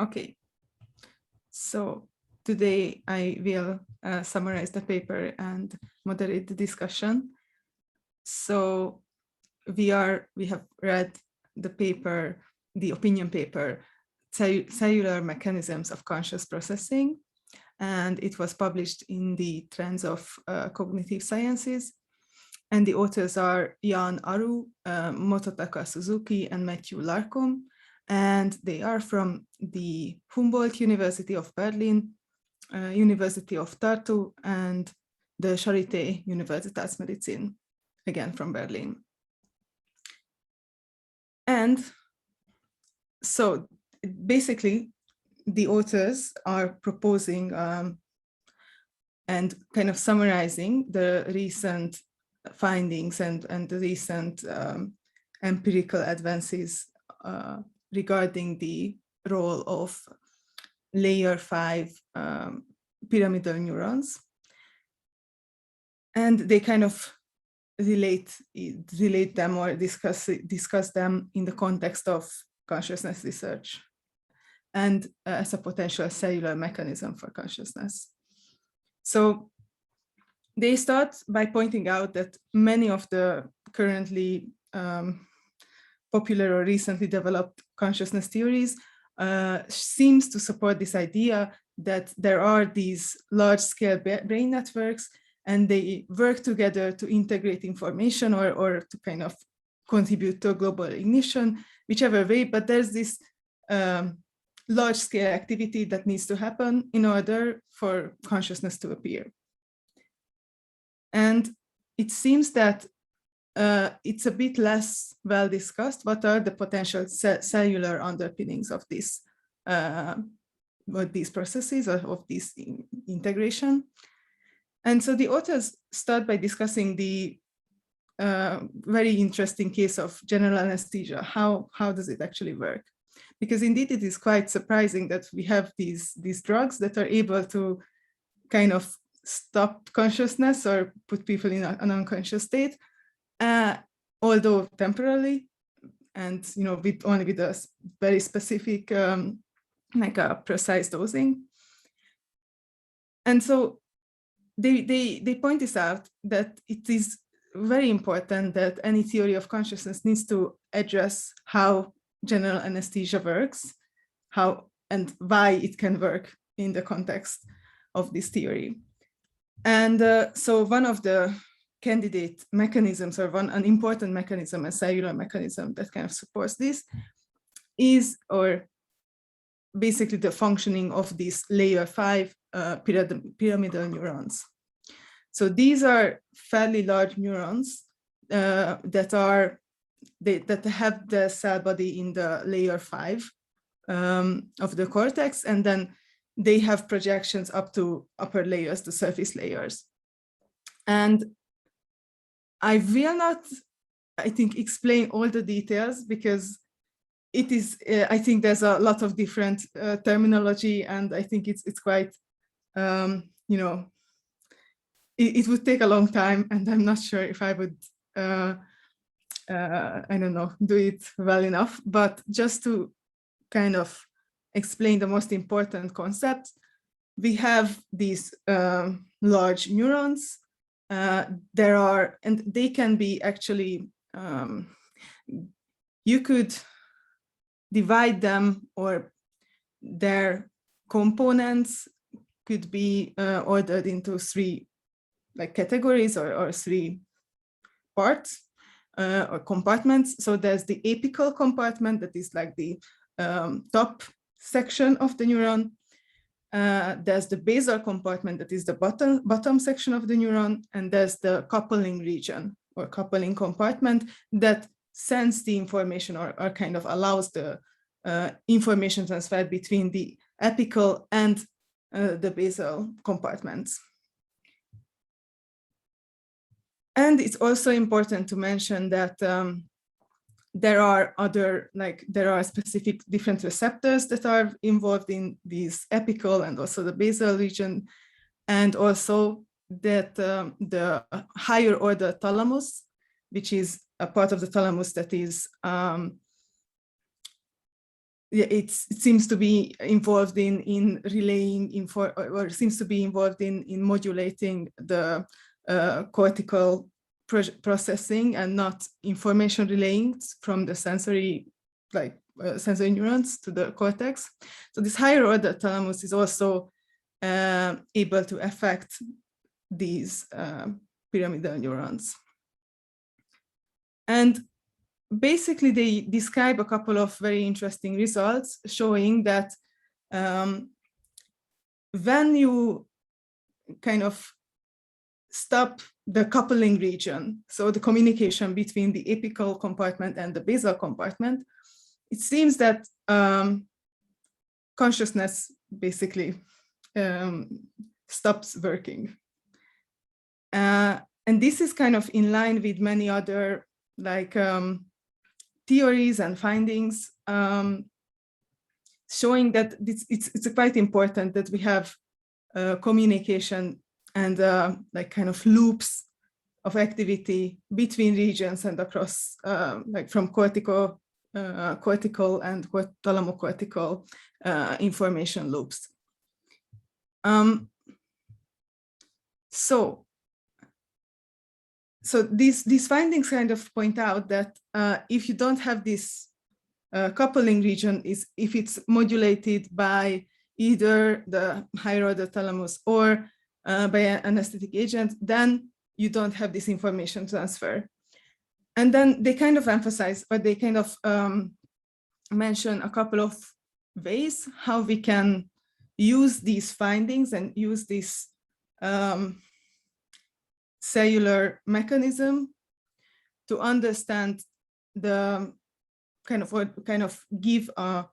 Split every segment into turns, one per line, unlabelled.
Okay, so today I will summarize the paper and moderate the discussion. So we have read the paper, the opinion paper, Cellular Mechanisms of Conscious Processing, and it was published in the Trends of Cognitive Sciences. And the authors are Jan Aru, Mototaka Suzuki, and Matthew Larkum. And they are from the Humboldt University of Berlin, University of Tartu, and the Charité Universitätsmedizin, again from Berlin. And so basically, the authors are proposing and kind of summarizing the recent findings and the recent empirical advances regarding the role of layer 5 pyramidal neurons. And they kind of relate them or discuss them in the context of consciousness research and as a potential cellular mechanism for consciousness. So they start by pointing out that many of the currently popular or recently developed consciousness theories seems to support this idea that there are these large-scale brain networks and they work together to integrate information or to kind of contribute to a global ignition, whichever way, but there's this large-scale activity that needs to happen in order for consciousness to appear. And it seems that it's a bit less well discussed what are the potential cellular underpinnings of this, these processes of this integration. And so the authors start by discussing the very interesting case of general anesthesia. How does it actually work? Because indeed it is quite surprising that we have these drugs that are able to kind of stop consciousness or put people in an unconscious state, although temporarily, and only with a very specific, like a precise dosing. And so they point this out that it is very important that any theory of consciousness needs to address how general anesthesia works, how and why it can work in the context of this theory. And so one of the candidate mechanisms, or an important mechanism, a cellular mechanism that kind of supports this, is, or basically the functioning of these layer 5 pyramidal neurons. So these are fairly large neurons that have the cell body in the layer 5 of the cortex, and then they have projections up to upper layers, the surface layers. And I will not, I think, explain all the details because it is, I think there's a lot of different terminology, and I think it's quite, it would take a long time, and I'm not sure if I would, I don't know, do it well enough, but just to kind of explain the most important concepts, we have these large neurons. There are, and they can be actually, you could divide them, or their components could be ordered into 3 like categories or 3 parts or compartments. So there's the apical compartment, that is like the top section of the neuron. There's the basal compartment, that is the bottom section of the neuron, and there's the coupling region or coupling compartment that sends the information or kind of allows the information transfer between the apical and the basal compartments. And it's also important to mention that there are specific different receptors that are involved in these apical and also the basal region, and also that the higher order thalamus, which is a part of the thalamus that is yeah, it seems to be involved in relaying info, or seems to be involved in modulating the cortical processing and not information relaying from the sensory, like sensory neurons to the cortex. So this higher order thalamus is also able to affect these pyramidal neurons. And basically, they describe a couple of very interesting results showing that when you kind of stop the coupling region, so the communication between the apical compartment and the basal compartment, it seems that consciousness basically stops working. And this is kind of in line with many other like theories and findings showing that it's quite important that we have communication and like kind of loops of activity between regions and across like from cortical and thalamocortical information loops. So these findings kind of point out that if you don't have this coupling region, if it's modulated by either the higher order thalamus or by an anesthetic agent, then you don't have this information transfer. And then they kind of emphasize, or they kind of mention a couple of ways how we can use these findings and use this cellular mechanism to understand the kind of give a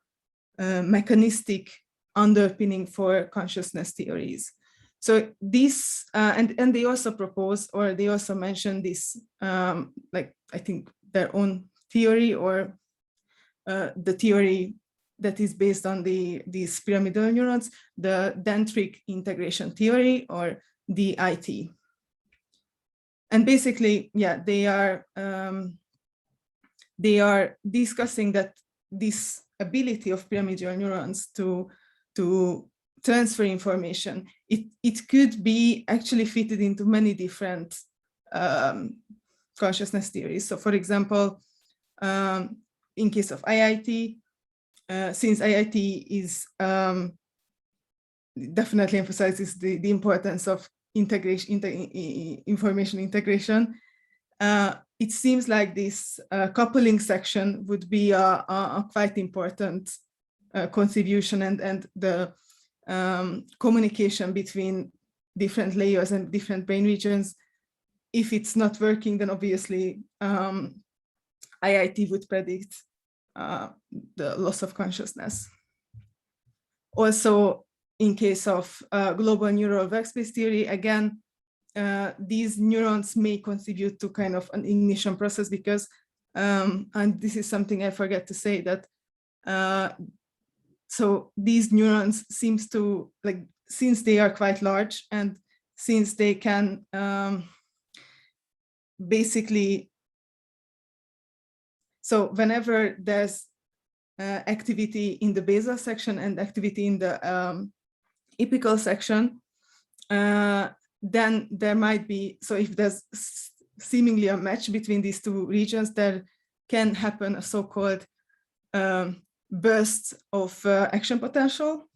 mechanistic underpinning for consciousness theories. So this, and they also propose, or they also mention this, like I think their own theory, or the theory that is based on these pyramidal neurons, the Dendric Integration Theory, or DIT. And basically, yeah, they are discussing that this ability of pyramidal neurons to transfer information, it could be actually fitted into many different consciousness theories. So for example, in case of IIT, since IIT is definitely emphasizes the importance of integration, information integration, it seems like this coupling section would be a quite important contribution, and the communication between different layers and different brain regions. If it's not working, then obviously IIT would predict the loss of consciousness. Also, in case of global neural workspace theory, again, these neurons may contribute to kind of an ignition process, because, and this is something I forget to say, that so these neurons seems to, like, since they are quite large and since they can basically, so whenever there's activity in the basal section and activity in the apical section, then there might be, so if there's seemingly a match between these two regions, there can happen a so-called burst of action potential,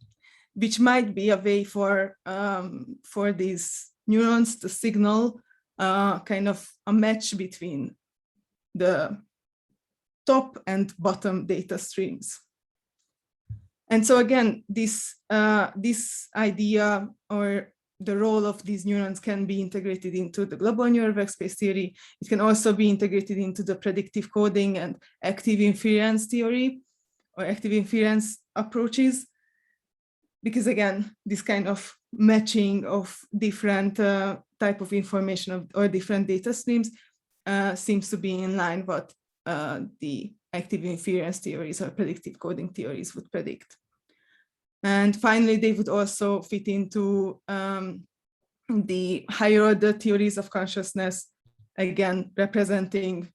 which might be a way for these neurons to signal kind of a match between the top and bottom data streams. And so again, this idea, or the role of these neurons, can be integrated into the global neural workspace theory. It can also be integrated into the predictive coding and active inference theory, or active inference approaches, because again, this kind of matching of different type of information or different data streams seems to be in line what the active inference theories or predictive coding theories would predict. And finally, they would also fit into the higher order theories of consciousness, again, representing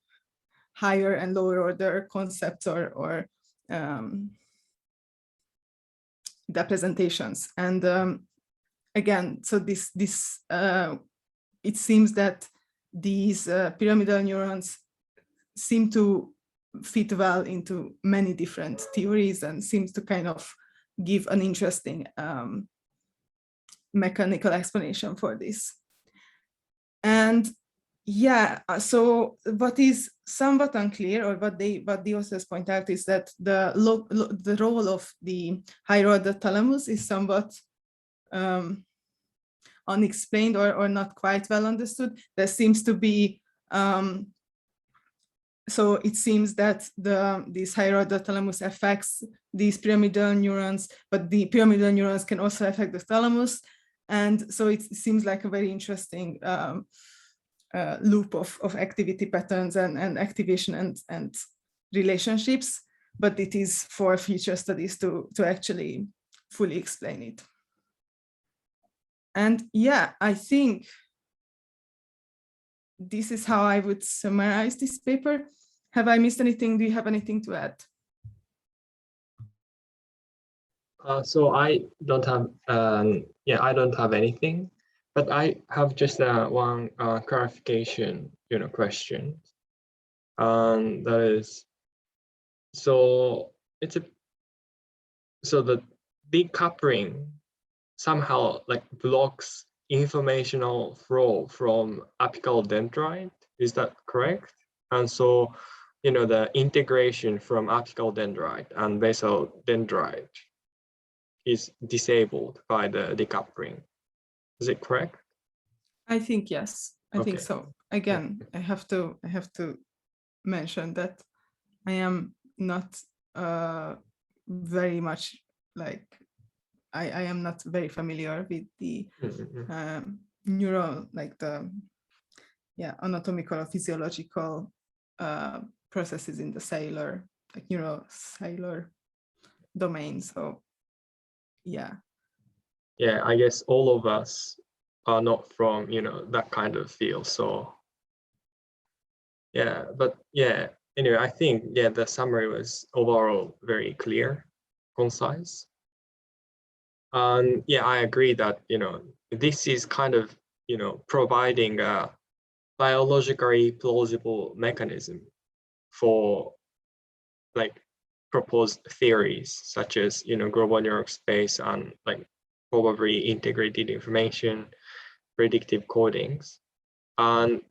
higher and lower order concepts or representations. And again, so it seems that these pyramidal neurons seem to fit well into many different theories and seems to kind of give an interesting mechanical explanation for this. And yeah, so what is somewhat unclear, or what the authors point out, is that the role of the higher order thalamus is somewhat unexplained or not quite well understood. There seems to be so it seems that this higher order thalamus affects these pyramidal neurons, but the pyramidal neurons can also affect the thalamus. And so it seems like a very interesting loop of activity patterns and activation and relationships, but it is for future studies to actually fully explain it. And yeah, I think this is how I would summarize this paper. Have I missed anything? Do you have anything to add?
So I don't have, I don't have anything, but I have just one clarification, question. That is, so the decoupling somehow like blocks informational flow from apical dendrite. Is that correct? And so, the integration from apical dendrite and basal dendrite is disabled by the decoupling. Is it correct?
I think yes. I think
Okay.
so. Again, I have to mention that I am not very much like I am not very familiar with the neural, like the anatomical or physiological processes in the cellular, like neurocellular domain. So yeah,
I guess all of us are not from that kind of field, so but anyway, I think the summary was overall very clear, concise. And I agree that this is kind of providing a biologically plausible mechanism for like proposed theories such as global neural space and like probably integrated information, predictive codings. And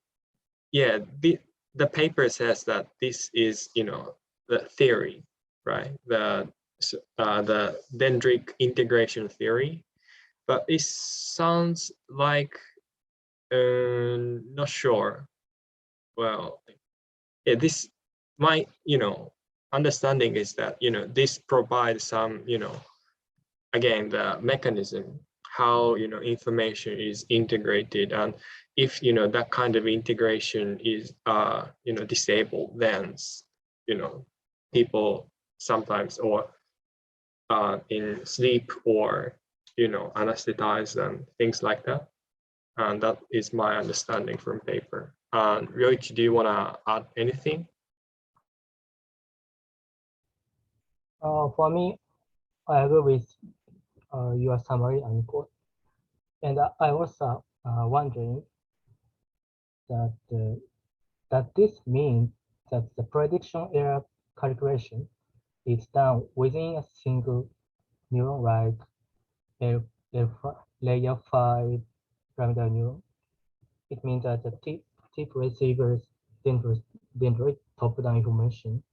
the paper says that this is the theory, right? The Dendric Integration Theory, but it sounds like not sure. Well, this my understanding is that this provides some again the mechanism how information is integrated, and if that kind of integration is disabled, then people sometimes or in sleep or anesthetized and things like that. And that is my understanding from paper. Ryoichi, do you want to add anything?
For me, I agree with your summary and quote. And I also wondering that this means that the prediction error calculation is done within a single neuron, like layer 5 pyramidal neuron. It means that the tip receiver's dendrite top-down information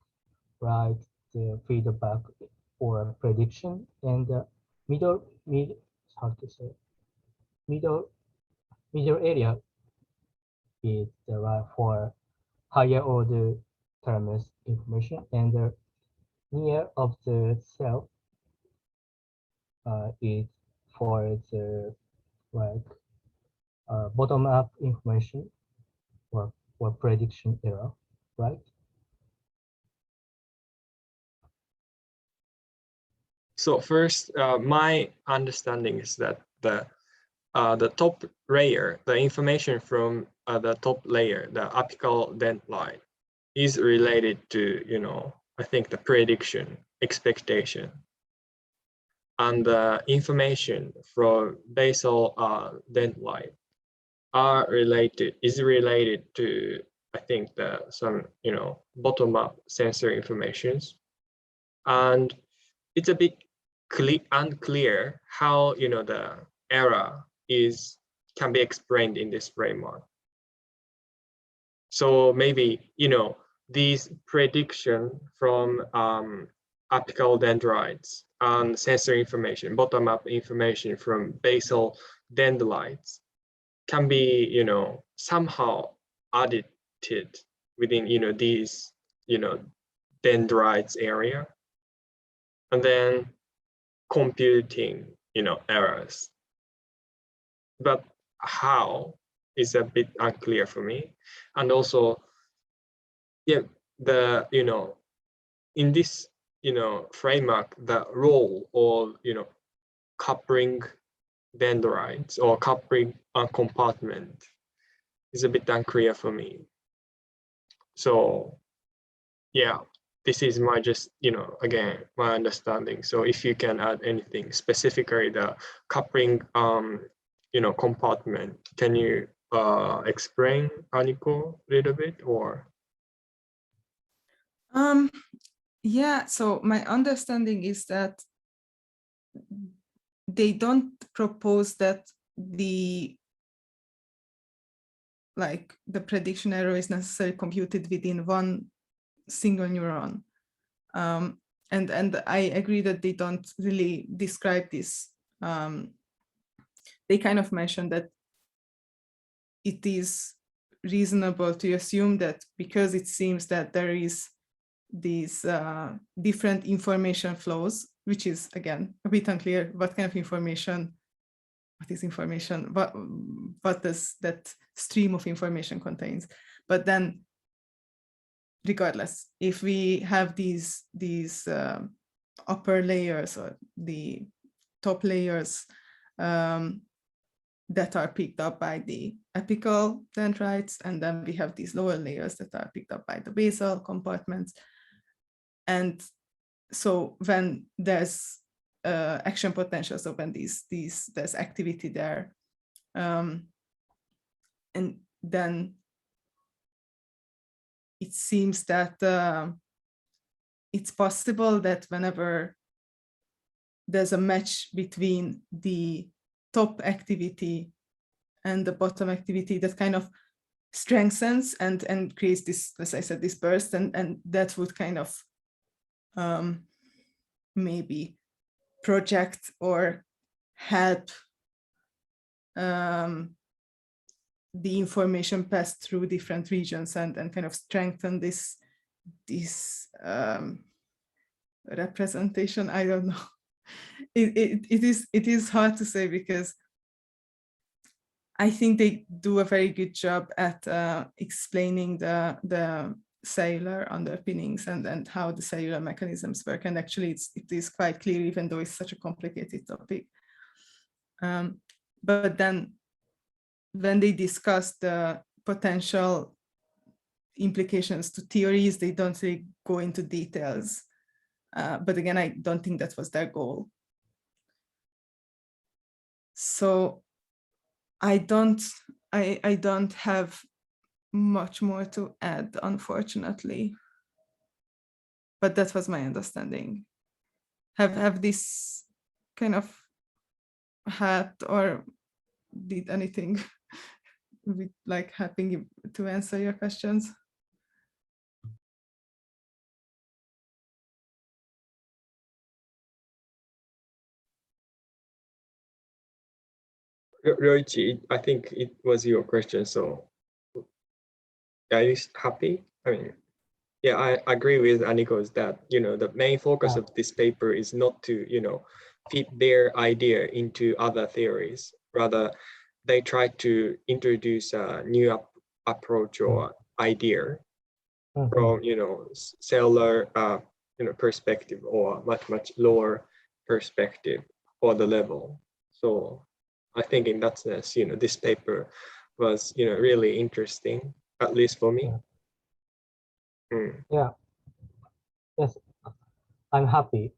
writes the feedback or prediction, and the middle area is derived for higher order thalamus information, and the near of the cell is for the bottom-up information or prediction error, right?
So first, my understanding is that the top layer, the information from the top layer, the apical dendrite, is related to I think the prediction expectation, and the information from basal dendrite is related to, I think, some bottom-up sensory informations, and it's a bit unclear how the error can be explained in this framework. So maybe these prediction from apical dendrites and sensory information, bottom-up information from basal dendrites can be somehow added within these dendrites area, and then computing errors. But how is a bit unclear for me. And also, yeah, in this framework, the role of coupling dendrites or coupling a compartment is a bit unclear for me. So yeah, this is my again, my understanding. So if you can add anything, specifically the coupling compartment, can you explain, Aniko, a little bit, or?
Yeah, so my understanding is that they don't propose that the prediction error is necessarily computed within one single neuron. And I agree that they don't really describe this. They kind of mentioned that it is reasonable to assume that because it seems that there is these different information flows, which is again a bit unclear what kind of information, what is information, what does that stream of information contains. But then regardless, if we have these upper layers or the top layers that are picked up by the apical dendrites, and then we have these lower layers that are picked up by the basal compartments. And so when there's action potential, so when there's activity there, and then it seems that it's possible that whenever there's a match between the top activity and the bottom activity, that kind of strengthens and creates this, as I said, this burst, and that would kind of maybe project or help the information pass through different regions and kind of strengthen this representation. I don't know. It is hard to say, because I think they do a very good job at explaining the cellular underpinnings and how the cellular mechanisms work. And actually it is quite clear, even though it's such a complicated topic. But then when they discuss the potential implications to theories, they don't really go into details. But again, I don't think that was their goal. So I don't have much more to add, unfortunately. But that was my understanding. Have this kind of helped, or did anything with helping you to answer your questions?
Ryoichi, I think it was your question, so are you happy? I mean, yeah, I agree with Aniko's that, the main focus of this paper is not to, fit their idea into other theories. Rather, they try to introduce a new approach or idea from, cellular, perspective, or much lower perspective or the level. So I think in that sense, this paper was, really interesting, at least for me.
Yeah. Yes, I'm happy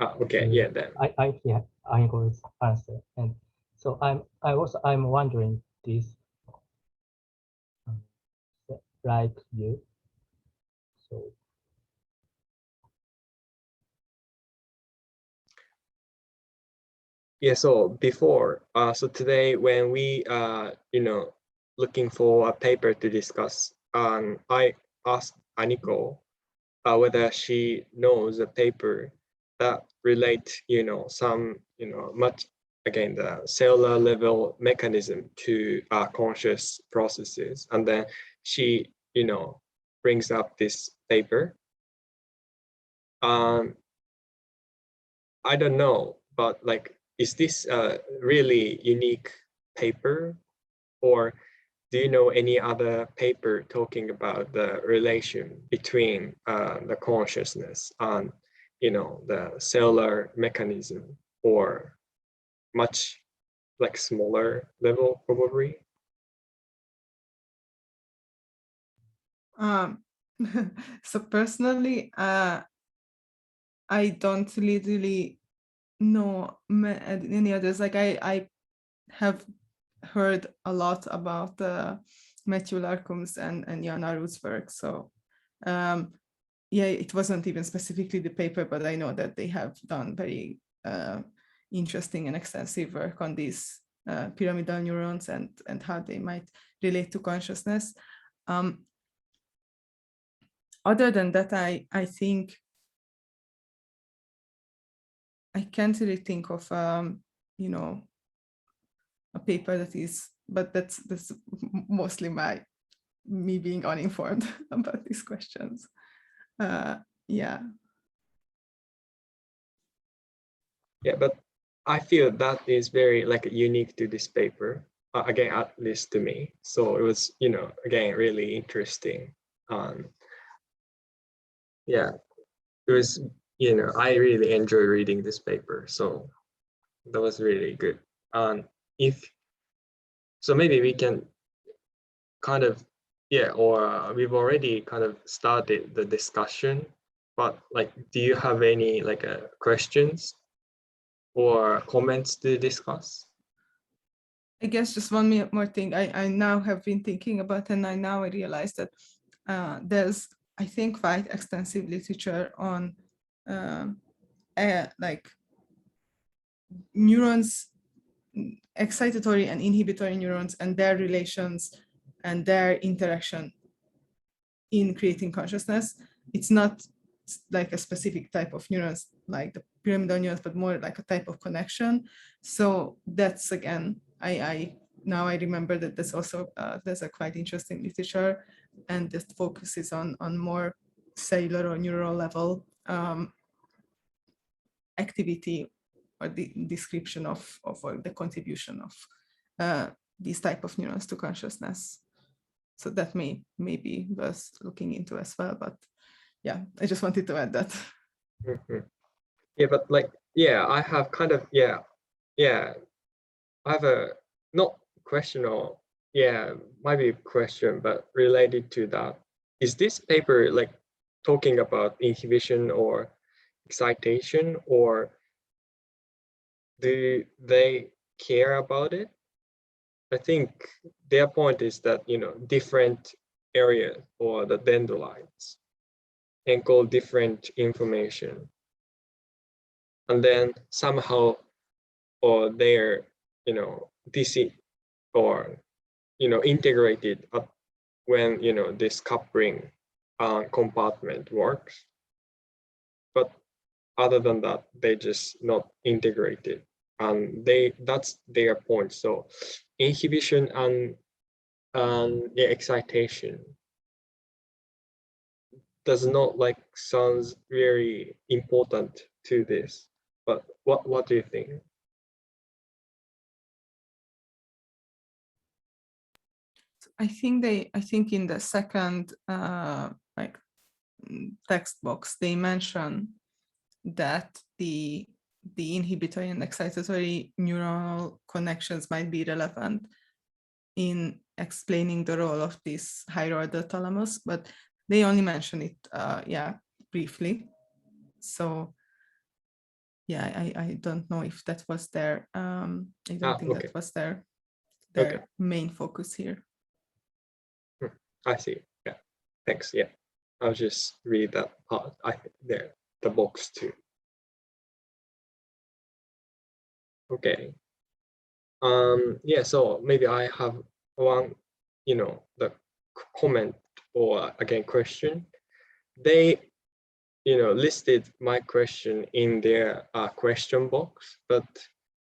Okay, yeah, then.
I Eingold's answer, and so I'm wondering this, like you. So
Yeah, so before, so today when we looking for a paper to discuss, I asked Aniko whether she knows a paper that relate, some, much, again, the cellular level mechanism to conscious processes. And then she, brings up this paper. I don't know, but like, is this a really unique paper, or do you know any other paper talking about the relation between the consciousness and, the cellular mechanism, or much like smaller level probably?
So personally, I don't really know any others. Like I have heard a lot about Matthew Larkum's and Jan Arud's work. So yeah, it wasn't even specifically the paper, but I know that they have done very interesting and extensive work on these pyramidal neurons and how they might relate to consciousness. Other than that, I think I can't really think of a paper that is, but that's mostly me being uninformed about these questions. Yeah.
Yeah, but I feel that is very like unique to this paper, again, at least to me. So it was, again, really interesting. Yeah, it was, I really enjoy reading this paper. So that was really good. So maybe we can kind of, or we've already kind of started the discussion, but like, do you have any like questions or comments to discuss?
I guess just one more thing I now have been thinking about, and I realize that there's, I think, quite extensive literature on like neurons, excitatory and inhibitory neurons, and their relations and their interaction in creating consciousness. It's not like a specific type of neurons like the pyramidal neurons, but more like a type of connection. So that's, again, I now I remember that there's also there's a quite interesting literature, and this focuses on more cellular or neural level activity, or the description of or the contribution of these type of neurons to consciousness. So that may be worth looking into as well. But yeah, I just wanted to add that.
Mm-hmm. Yeah, but like, I have kind of, I have a not question, or might be a question, but related to that. Is this paper like talking about inhibition or excitation, or do they care about it? I think their point is that, different areas or the dendrites encode different information, and then somehow, or they're, DC or, integrated up when, this coupling compartment works. But other than that, they just not integrated, and that's their point. So inhibition and excitation does not like sounds very important to this. But what do you think?
I think in the second like text box, they mention that the inhibitory and excitatory neuronal connections might be relevant in explaining the role of this higher order thalamus, but they only mention it briefly. So yeah, I don't know if that was their, I don't think
okay.
that was their
Okay.
main focus here.
I see. Yeah. Thanks. Yeah. I'll just read that part. I think there, the box too. Okay. Yeah, so maybe I have one, the comment or again question. They, listed my question in their question box, but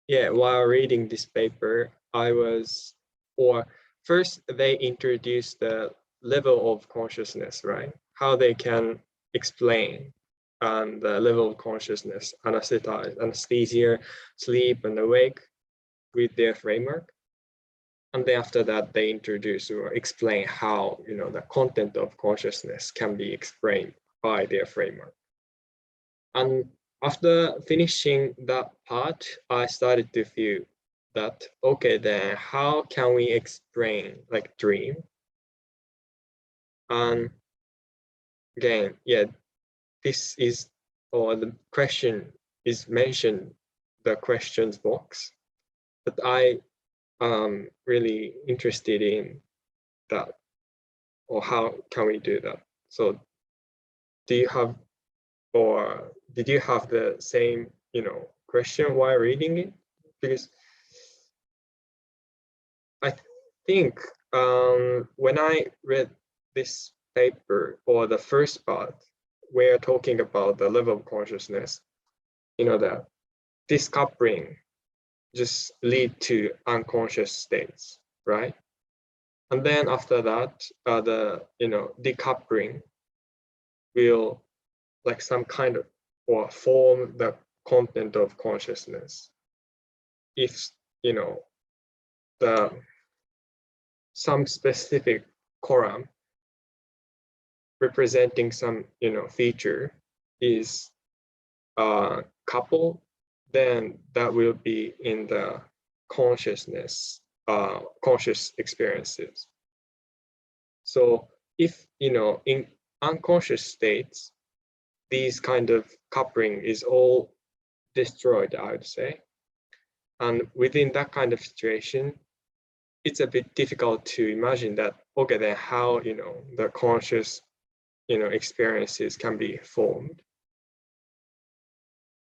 yeah, while reading this paper, first they introduced the level of consciousness, right? How they can explain the level of consciousness, anesthesia, sleep, and awake with their framework. And then after that, they introduce or explain how, the content of consciousness can be explained by their framework. And after finishing that part, I started to feel that, okay, then how can we explain like dream? And again, yeah, this is, or the question is mentioned, the questions box, but I am really interested in that, or how can we do that? So do you have, or did you have the same, question while reading it? Because I think when I read this paper, or the first part, we're talking about the level of consciousness, that this coupling just lead to unconscious states, right? And then after that, the decoupling will like some kind of, or form the content of consciousness. If some specific column representing some feature is coupled, then that will be in the consciousness, conscious experiences. So if in unconscious states, these kind of coupling is all destroyed, I would say. And within that kind of situation, it's a bit difficult to imagine that, okay, then how, the conscious, experiences can be formed.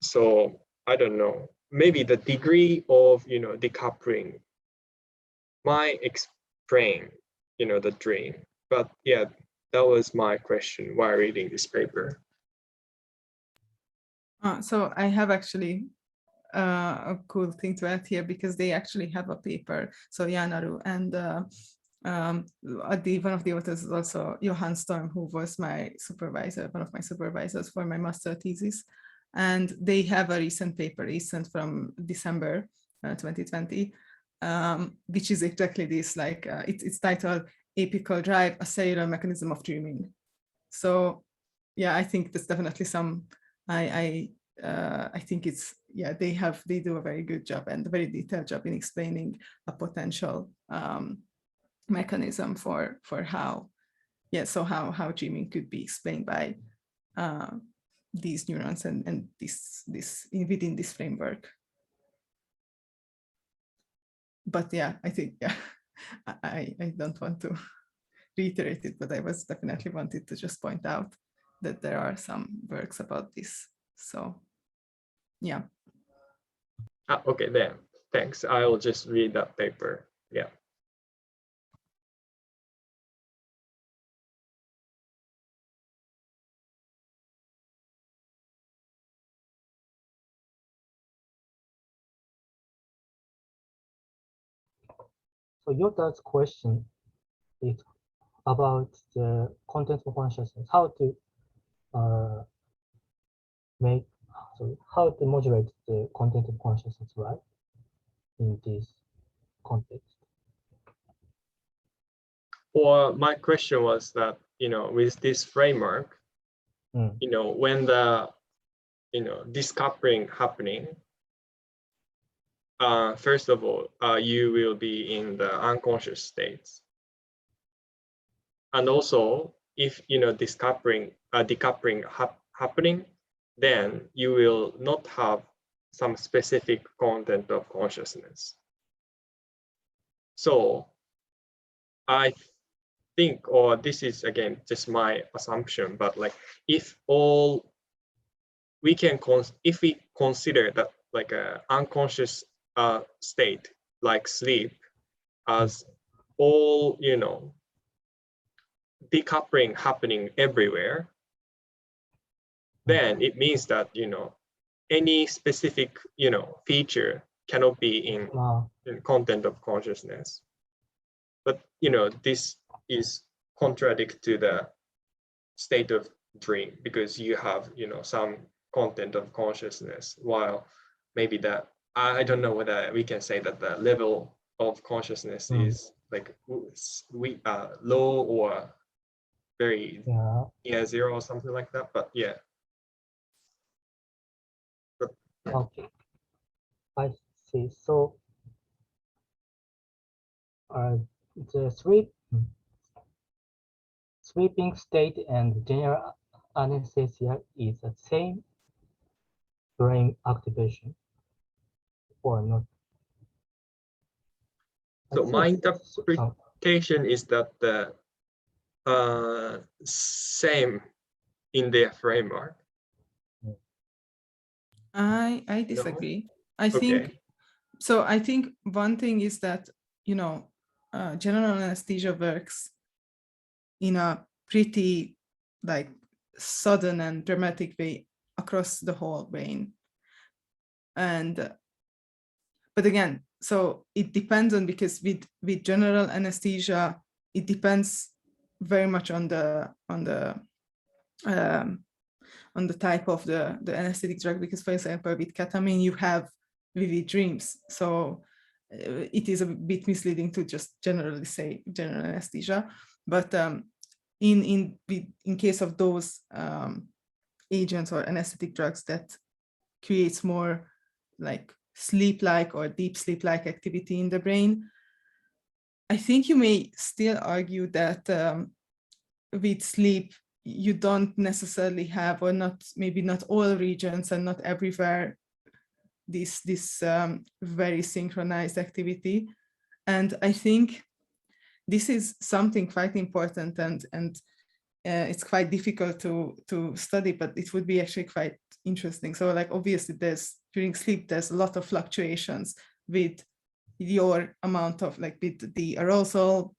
So I don't know, maybe the degree of, decoupling might explain, the dream. But yeah, that was my question while reading this paper.
So I have actually a cool thing to add here, because they actually have a paper. So Yanaru and one of the authors is also Johan Storm, who was my supervisor, one of my supervisors for my master thesis. And they have a recent paper, recent from December 2020, which is exactly this, like it's titled Apical Drive, a Cellular Mechanism of Dreaming. So yeah, I think that's definitely some, I think it's, yeah, they do a very good job and a very detailed job in explaining a potential mechanism for how, yeah, so how dreaming could be explained by these neurons and this within this framework. But yeah, I think, yeah, I don't want to reiterate it, but I was definitely wanted to just point out that there are some works about this. So yeah.
Okay, then thanks. I'll just read that paper. Yeah.
So Yota's question is about the content of consciousness, how to how to modulate the content of consciousness, right? In this context.
Or my question was that, with this framework, when the, decoupling happening, first of all, you will be in the unconscious states. And also, if, decoupling happening, then you will not have some specific content of consciousness. So I think, or this is again just my assumption, but like if we consider that like a unconscious state like sleep as all, you know, decoupling happening everywhere, then it means that, you know, any specific, you know, feature cannot be in content of consciousness. But, you know, this is contradict to the state of dream, because you have, you know, some content of consciousness, while maybe that, I don't know whether we can say that the level of consciousness is like low or very near zero or something like that, but yeah.
Okay, I see. So the sleeping state and general anesthesia is the same brain activation or not?
So my interpretation is that the same in their framework.
I disagree. No? I think so. I think one thing is that, you know, general anesthesia works in a pretty like sudden and dramatic way across the whole brain. And but again, so it depends on, because with general anesthesia, it depends very much on the type of the anesthetic drug, because for example with ketamine you have vivid dreams, so it is a bit misleading to just generally say general anesthesia. But in case of those agents or anesthetic drugs that creates more like sleep-like or deep sleep-like activity in the brain, I think you may still argue that with sleep you don't necessarily have, or not, maybe not all regions and not everywhere, this very synchronized activity. And I think this is something quite important, and it's quite difficult to study, but it would be actually quite interesting. So like obviously during sleep there's a lot of fluctuations with your amount of like with the arousal,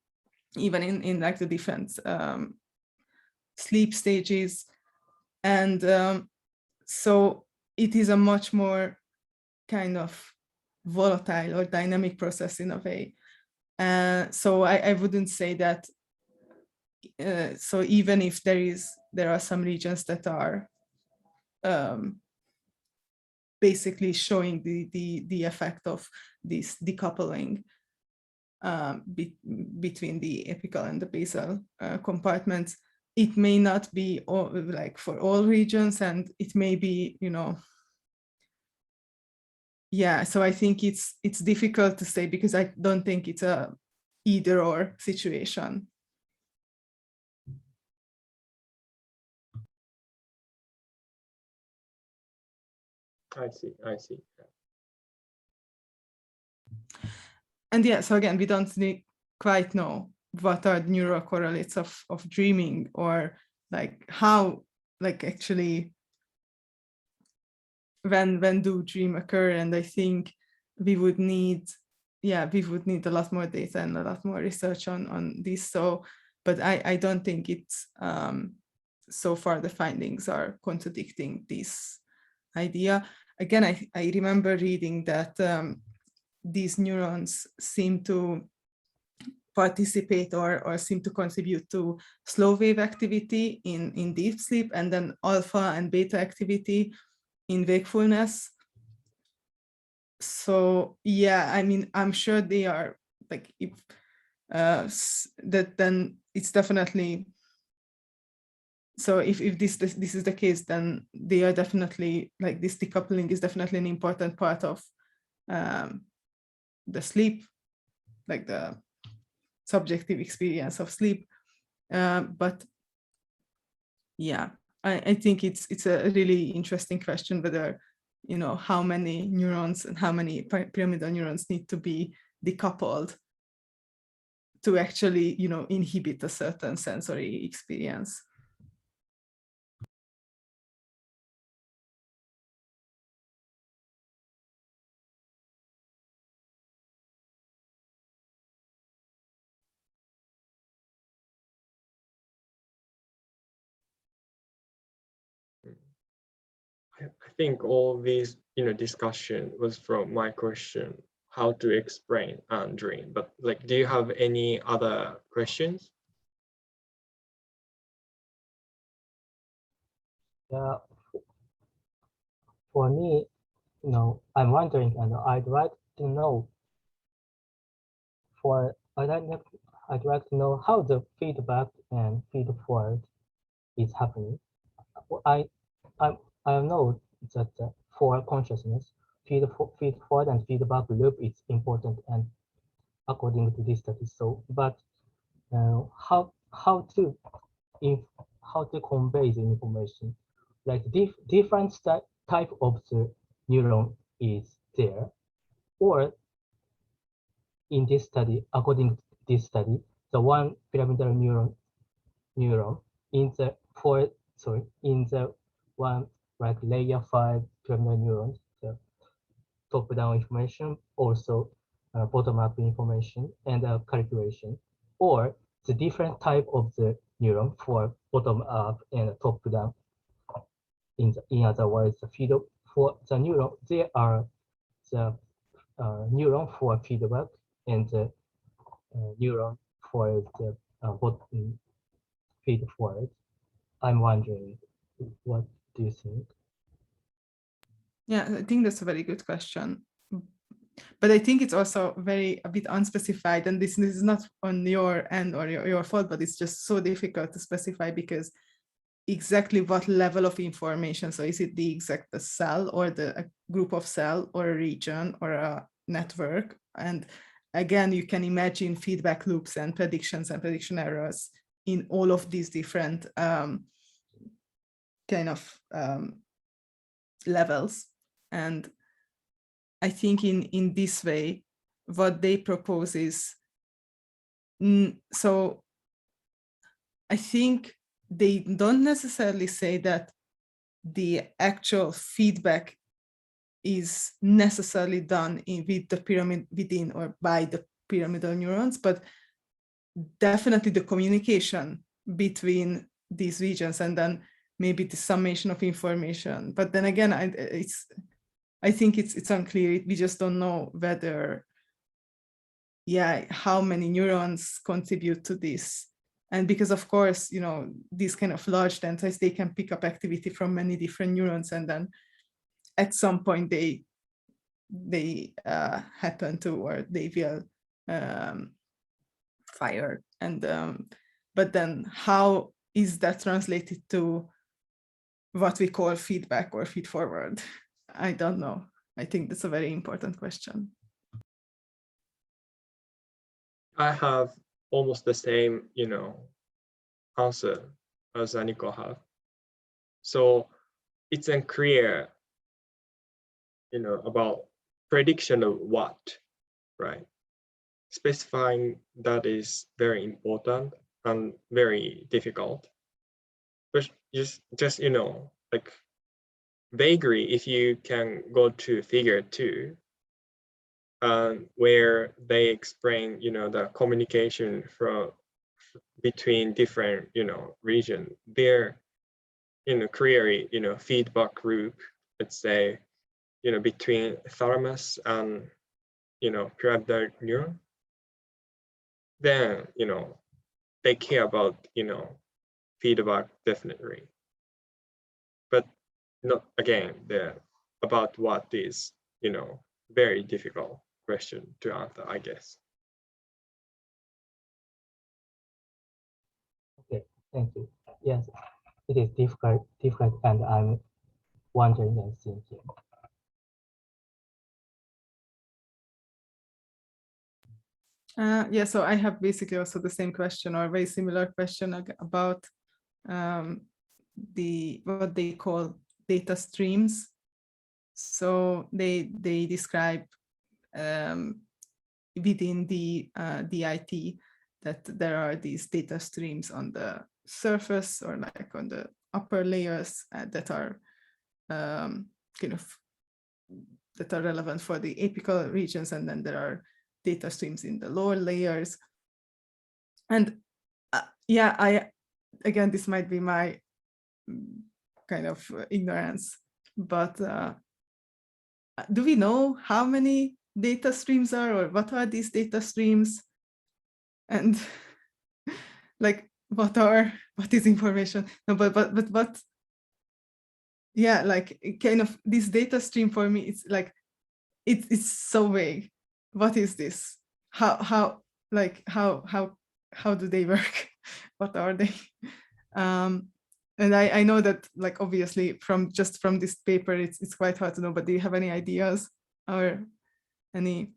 even in like the different sleep stages. And so it is a much more kind of volatile or dynamic process in a way. So I wouldn't say that, so even if there are some regions that are basically showing the effect of this decoupling between the apical and the basal compartments, it may not be all, like for all regions, and it may be, you know, yeah. So I think it's difficult to say, because I don't think it's a either or situation.
I see.
And yeah, so again, we don't quite know what are the neural correlates of dreaming, or like how, like actually when do dream occur. And I think we would need a lot more data and a lot more research on this. So, but I don't think it's so far the findings are contradicting this idea. Again, I remember reading that these neurons seem to participate or seem to contribute to slow wave activity in deep sleep, and then alpha and beta activity in wakefulness. So yeah, I mean, I'm sure they are like, if that, then it's definitely, so if this is the case, then they are definitely, like, this decoupling is definitely an important part of the sleep, like the subjective experience of sleep. But yeah, I think it's a really interesting question whether you know, how many neurons and how many pyramidal neurons need to be decoupled to actually, you know, inhibit a certain sensory experience.
I think all these, you know, discussion was from my question, how to explain and dream. But like, do you have any other questions?
Yeah, for me, you know, I'm wondering, and I'd like to know I'd like to know how the feedback and feed forward is happening. I know that for consciousness, feed forward and feedback loop is important, and according to this study. So, but how to convey the information? Like different type of the neuron is there, or in this study, according to this study, the one pyramidal neuron in the one like layer 5 pyramidal neurons, the top-down information, also bottom-up information and calculation, or the different type of the neuron for bottom-up and top-down. In other words, the feed for the neuron, there are the neuron for feedback and the neuron for the bottom feed forward. I'm wondering, what do you think?
Yeah, I think that's a very good question. But I think it's also a bit unspecified, and this is not on your end or your fault, but it's just so difficult to specify because exactly what level of information. So is it the exact cell or a group of cell or a region or a network? And again, you can imagine feedback loops and predictions and prediction errors in all of these different kind of levels. And I think in this way, what they propose is, so I think they don't necessarily say that the actual feedback is necessarily done with the pyramid within or by the pyramidal neurons, but definitely the communication between these regions and then maybe the summation of information. But then again, I think it's unclear. We just don't know whether, how many neurons contribute to this. And because of course, you know, these kind of large dendrites, they can pick up activity from many different neurons, and then at some point they happen to, or they will fire. And but then how is that translated to what we call feedback or feed forward? I don't know. I think that's a very important question.
I have almost the same, you know, answer as Aniko have. So it's unclear, you know, about prediction of what, right? Specifying that is very important and very difficult. But just you know, like vaguely, if you can go to figure 2, where they explain, you know, the communication between different, you know, region, there, you know, clearly, you know, feedback group, let's say, you know, between thalamus and, you know, pyramidal neuron, then, you know, they care about, you know, feedback definitely, but not again about what is, you know, very difficult question to answer, I guess.
Okay, thank you. Yes, it is difficult, and I'm wondering and thinking.
Yeah, so I have basically also the same question, or a very similar question about what they call data streams. So they describe within the DIT that there are these data streams on the surface or like on the upper layers that are that are relevant for the apical regions, and then there are data streams in the lower layers. And yeah, again, this might be my kind of ignorance, but do we know how many data streams are, or what are these data streams? And like, what is information? No, but yeah, like kind of this data stream for me, it's like, it's so vague. What is this? How do they work? What are they? And I know that, like, obviously from this paper, it's quite hard to know, but do you have any ideas or any,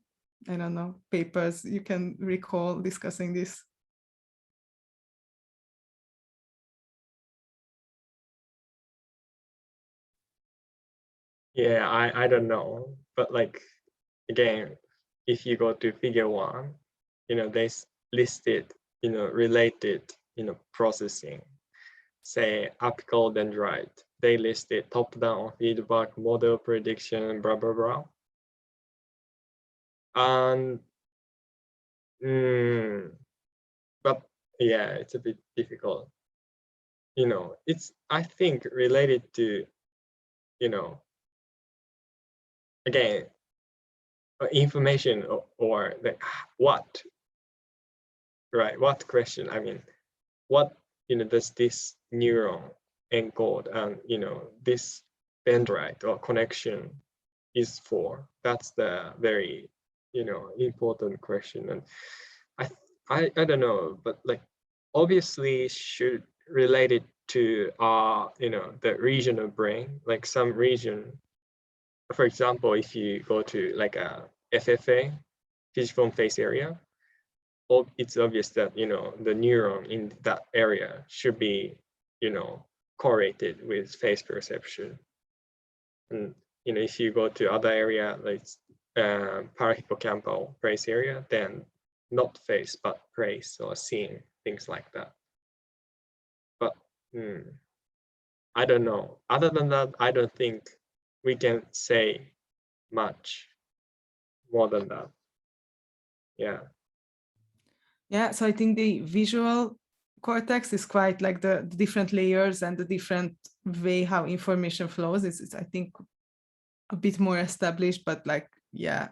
I don't know, papers you can recall discussing this?
Yeah, I don't know, but like, again, if you go to figure 1, they listed, related, processing, say apical dendrite, they listed top-down feedback, model prediction, blah, blah, blah. And, but yeah, it's a bit difficult. It's, I think, related to, again, information or like what, right? What question? I mean, what does this neuron encode, and this dendrite or connection is for? That's the very important question. And I don't know, but like obviously should relate it to the region of brain, like some region. For example, if you go to like a FFA, fishbone face area, it's obvious that the neuron in that area should be correlated with face perception. And if you go to other area like parahippocampal face area, then not face but face or seeing, things like that. But I don't know. Other than that, I don't think we can say much more than that.
Yeah, so I think the visual cortex is quite like the different layers and the different way how information flows. It's I think a bit more established, but like, yeah,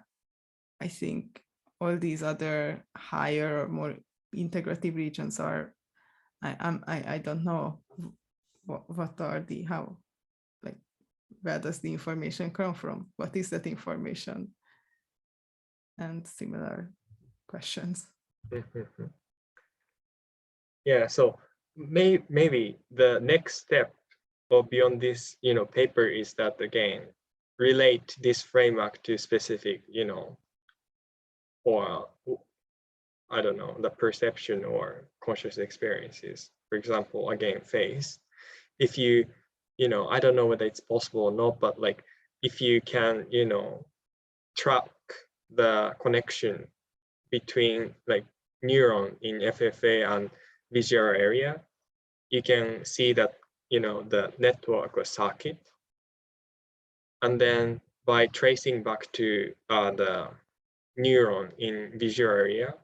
I think all these other higher or more integrative regions are, I don't know what are the, how, like, where does the information come from? What is that information? And similar questions.
Yeah, so maybe the next step or beyond this paper is that, again, relate this framework to specific or I don't know, the perception or conscious experiences. For example, again, face. If you I don't know whether it's possible or not, but like if you can track the connection between like neuron in FFA and visual area, you can see that the network or circuit, and then by tracing back to the neuron in visual area,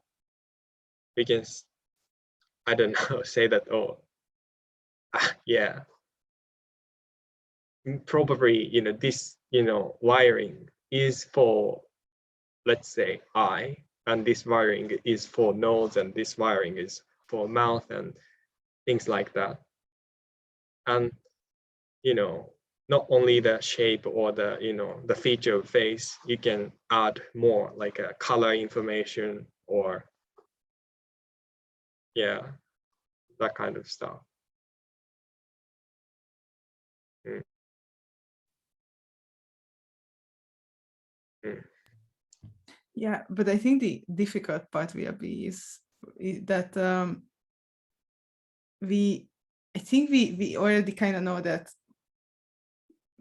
we can, I don't know, say that, oh yeah, probably this wiring is for, let's say, eye, and this wiring is for nose, and this wiring is for mouth, and things like that. And not only the shape or the the feature of face, you can add more like a color information or that kind of stuff.
Yeah, but I think the difficult part will be is that I think we already kind of know that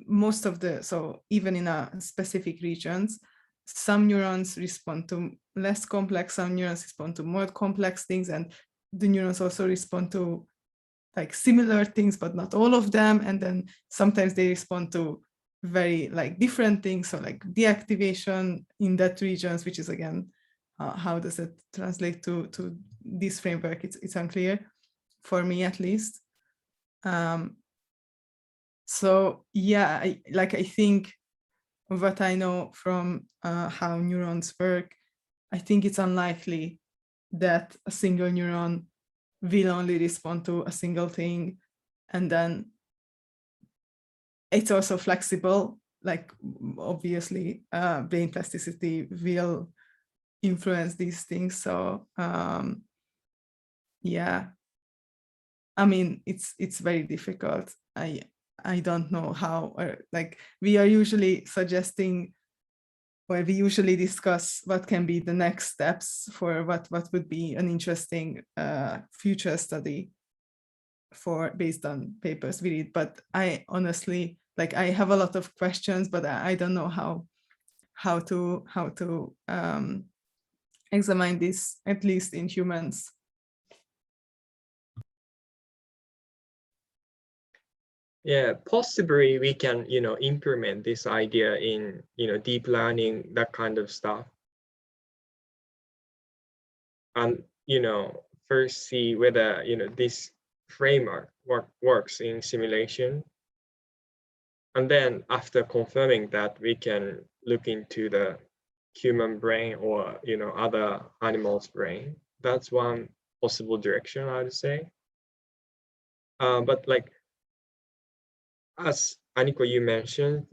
most of the, so even in a specific regions, some neurons respond to less complex, some neurons respond to more complex things, and the neurons also respond to like similar things, but not all of them. And then sometimes they respond to very like different things. So like deactivation in that regions, which is again, how does it translate to this framework? It's unclear for me at least. So yeah, I think what I know from how neurons work, I think it's unlikely that a single neuron will only respond to a single thing. And then it's also flexible, like obviously brain plasticity will influence these things. So yeah, I mean, it's very difficult. I don't know how, or like we are usually suggesting, or we usually discuss what can be the next steps for what would be an interesting future study for based on papers we read. But I honestly, like I have a lot of questions, but I don't know how to examine this, at least in humans.
Yeah, possibly we can, implement this idea in, deep learning, that kind of stuff. And, first see whether, this framework works in simulation. And then after confirming that, we can look into the human brain or, other animals' brain. That's one possible direction, I would say. But like, as Aniko, you mentioned,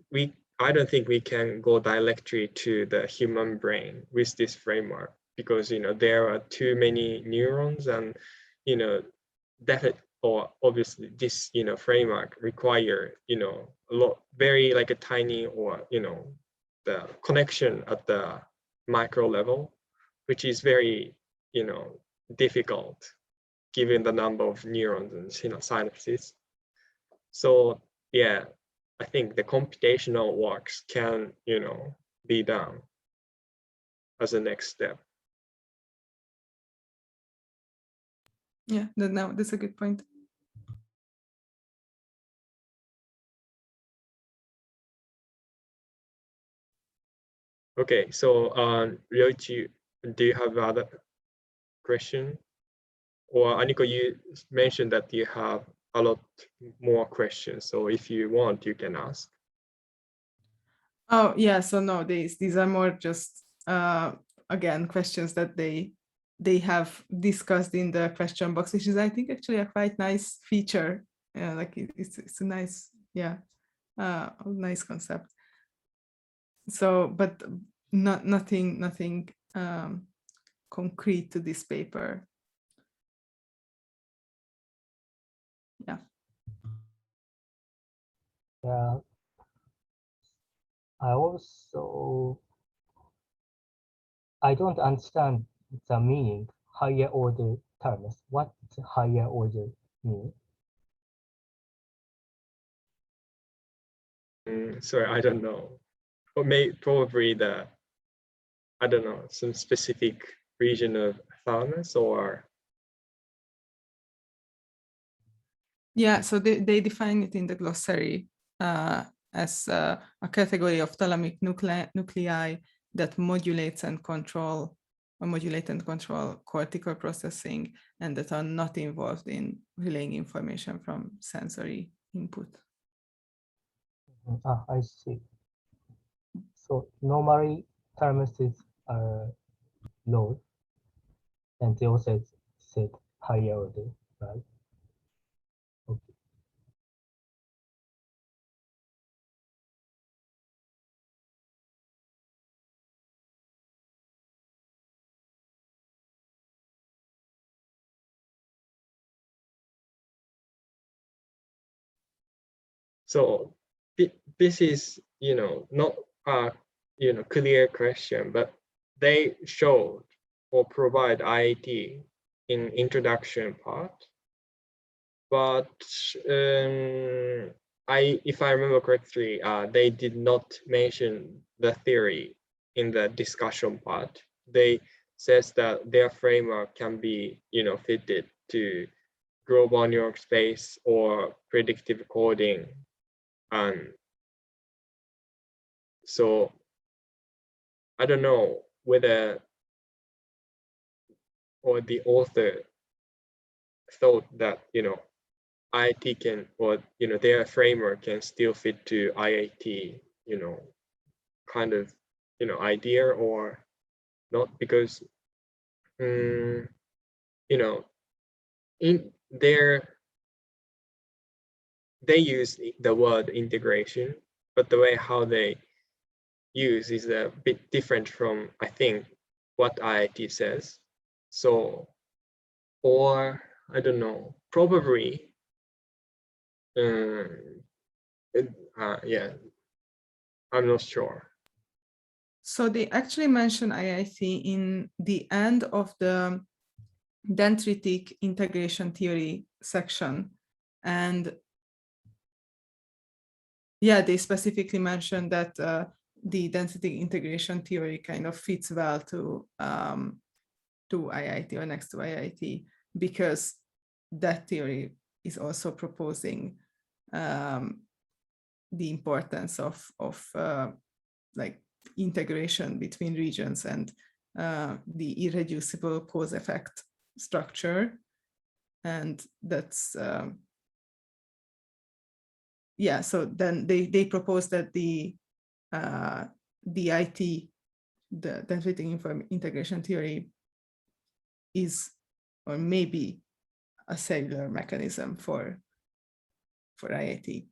I don't think we can go directly to the human brain with this framework because there are too many neurons, and obviously this framework require a lot, very like a tiny, or the connection at the micro level, which is very difficult given the number of neurons and synapses. So yeah, I think the computational works can, be done as a next step.
Yeah, that's a good point.
Okay, so Ryoichi, do you have other question? Or Aniko, you mentioned that you have a lot more questions. So if you want, you can ask.
Oh yeah, so no, these are more just again questions that they have discussed in the question box, which is I think actually a quite nice feature. Like it's a nice, yeah, nice concept. So, but nothing concrete to this paper. Yeah.
Yeah. I don't understand the meaning, higher order terms. What does higher order mean?
Sorry, I don't know. Or probably I don't know, some specific region of thalamus, or?
Yeah, so they define it in the glossary as a category of thalamic nuclei that modulate and control cortical processing, and that are not involved in relaying information from sensory input.
I see. So normally thermoses are low, and they also said higher order, right? Okay.
So this is, not a, clear question, but they showed or provide IIT in introduction part. But if I remember correctly, they did not mention the theory in the discussion part. They says that their framework can be, fitted to global neural space or predictive coding. And so I don't know whether or the author thought that, IIT can, or, their framework can still fit to IIT, kind of, idea or not, because, in they use the word integration, but the way how they use is a bit different from, I think, what IIT says. So, or I don't know, probably, yeah, I'm not sure.
So they actually mention IIT in the end of the Dendric Integration Theory section. And yeah, they specifically mentioned that the Dendric Integration Theory kind of fits well to IIT or next to IIT, because that theory is also proposing the importance of like integration between regions and the irreducible cause-effect structure. And that's yeah, so then they propose that the DIT, the Dendric Integration Theory, is or maybe a cellular mechanism for IIT.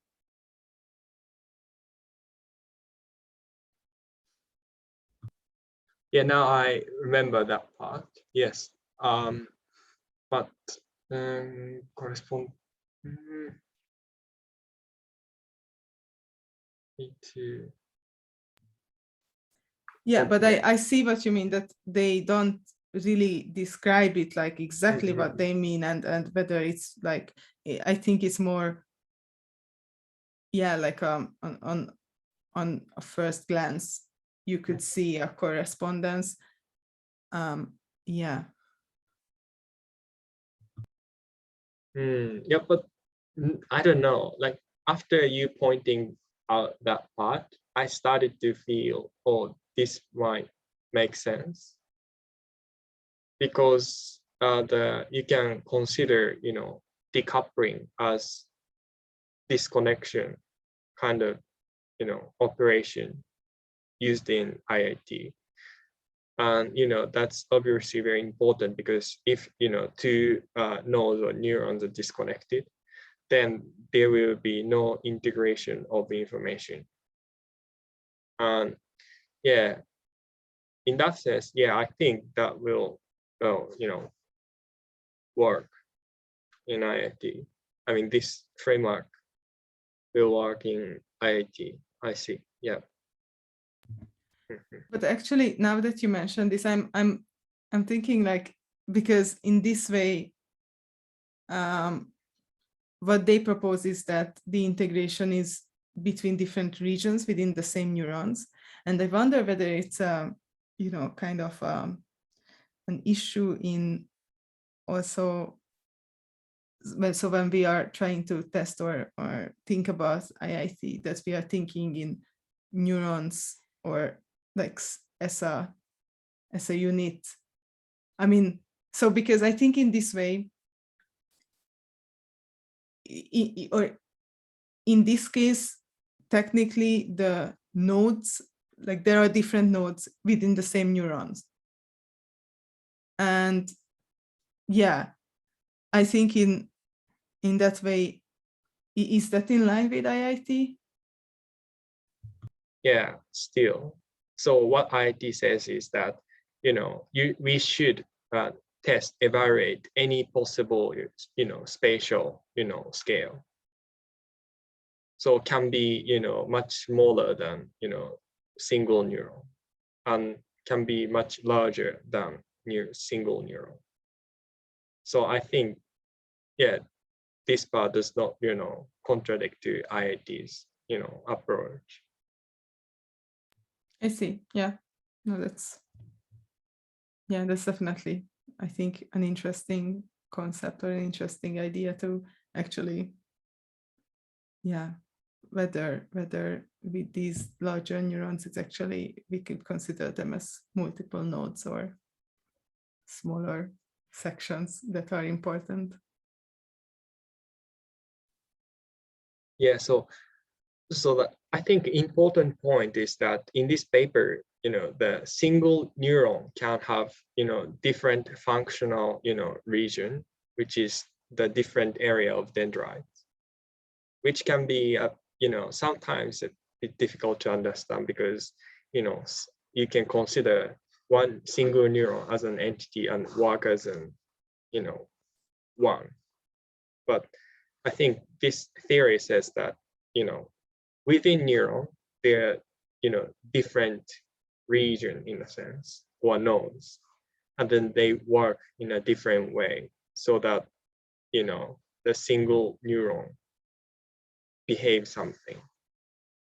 Yeah, now I remember that part. Yes, but correspond. Need to.
Yeah,
Okay.
but I see what you mean, that they don't really describe it like exactly what they mean, and whether it's like, I think it's more, yeah, like on a first glance you could see a correspondence. Yeah.
Yeah, but I don't know, like after you pointing out that part, I started to feel, oh, this might make sense, because you can consider, decoupling as disconnection kind of, operation used in IIT. And, that's obviously very important, because if, two nodes or neurons are disconnected, then there will be no integration of the information. And yeah, in that sense, yeah, I think that will, work in IIT. I mean, this framework will work in IIT. I see. Yeah.
But actually, now that you mentioned this, I'm thinking, like, because in this way, what they propose is that the integration is between different regions within the same neurons. And I wonder whether it's, kind of an issue in also, so when we are trying to test or think about IIT, that we are thinking in neurons or like as a unit. I mean, so because I think in this way, or in this case, technically the nodes, like there are different nodes within the same neurons. And yeah, I think in that way, is that in line with IIT?
Yeah, still. So what IIT says is that, we should test, evaluate any possible, spatial, scale. So it can be, much smaller than, single neuron, and can be much larger than single neuron. So I think, yeah, this part does not, contradict to IIT's, approach.
I see. Yeah. No, that's definitely, I think, an interesting concept or an interesting idea to actually, whether with these larger neurons, it's actually, we could consider them as multiple nodes or smaller sections that are important.
Yeah, so that I think important point is that in this paper, the single neuron can have, different functional, region, which is the different area of dendrites, which can be, sometimes a bit difficult to understand because, you can consider one single neuron as an entity and work as an, one. But I think this theory says that, within neuron, there are, different region in a sense, or nodes, and then they work in a different way so that, the single neuron behaves something.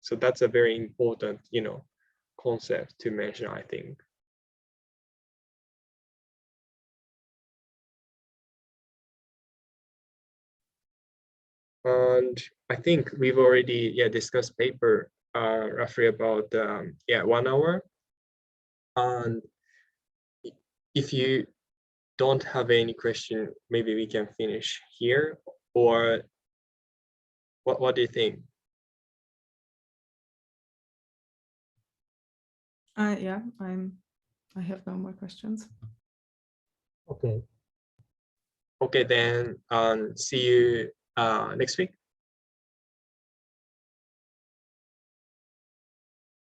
So that's a very important, concept to mention, I think. And I think we've already discussed paper roughly about 1 hour. And if you don't have any question, maybe we can finish here, or what do you think?
Yeah, I have no more questions.
Okay.
Okay, then see you next week.